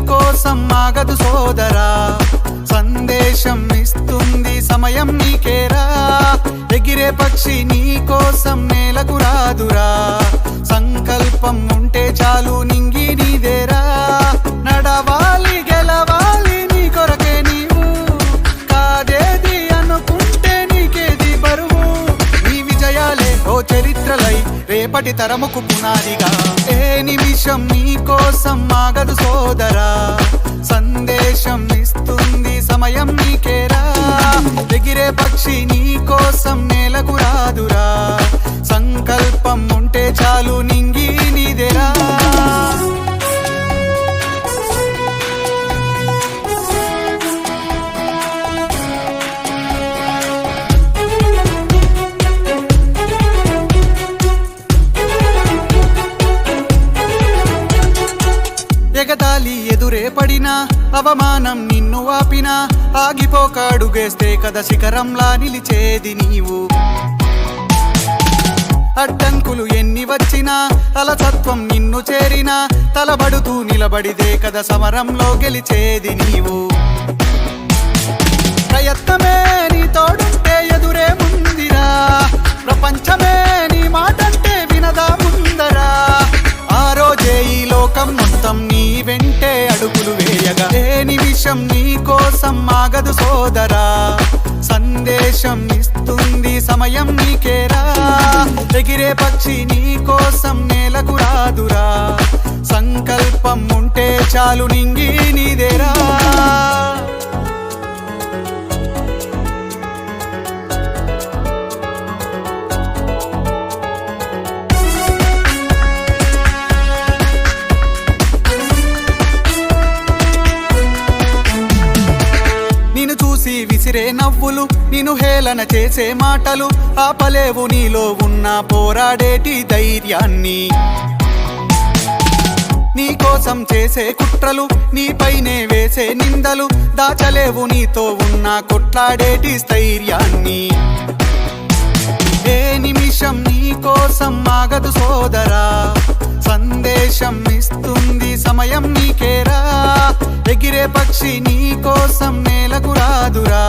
కోసం ఆగదు సోదరా, సందేశం ఇస్తుంది సమయం నీకేరా. ఎగిరే పక్షి నీ కోసం నేలకు రాదురా, సంకల్పం ఉంటే చాలు నింగి నీదేరా. నడవాలి గెలవాలి నీ కొరకే నీవు, కాదేది అనుకుంటే నీకేది బరువు. నీ విజయాలే ఓ చరిత్రలై రేపటి తరముకు పునాదిగా. ఏ నిమిషం నీ కోసం ఆగదు సోదరా, సందేశం ఇస్తుంది సమయం నీకేరా. ఎగిరే పక్షి నీ కోసం నేలకు రాదురా, సంకల్పం ఉంటే చాలు నింగి నీదేరా. ఎగతాళి ఎదురే పడినా, అవమానం నిన్ను ఆపినా, ఆగిపోక అడుగేస్తే కదా శిఖరంలా నిలిచేది నీవు. అడ్డంకులు ఎన్ని వచ్చినా, అలసత్వం నిన్ను చేరినా, తలబడుతూ నిలబడిదే కదా సమరంలో గెలిచేది నీవు. ప్రయత్నమే నీ తోడుంటే ఎదురే ముందిరా, ప్రపంచమే నీ మాటంటే వినదా ముందరా. ఆ రోజే ఈ లోకం మొత్తం నీ వెంటే అడుగులు వేయగా. ఏ నిమిషం నీ కోసం ఆగదు సోదరా, సందేశం ఇస్తుంది సమయం నీకేరా. ఎగిరే పక్షి నీ కోసం నేలకు రాదురా, సంకల్పం ఉంటే చాలు నింగి నీదేరా. విసిరే నవ్వులు, నిన్ను హేళన చేసే మాటలు, ఆపలేవు నీలో ఉన్న పోరాడేటి ధైర్యాన్ని. నీ కోసం చేసే కుట్రలు, నీపైనే వేసే నిందలు, దాచలేవు నీతో ఉన్న కొట్లాడేటి స్థైర్యాన్ని. ఏ నిమిషం నీ కోసం ఆగదు సోదరా, సందేశం ఇస్తుంది సమయం నీకేరా. ఎగిరే పక్షి నీ కోసం నేలకు రాదురా,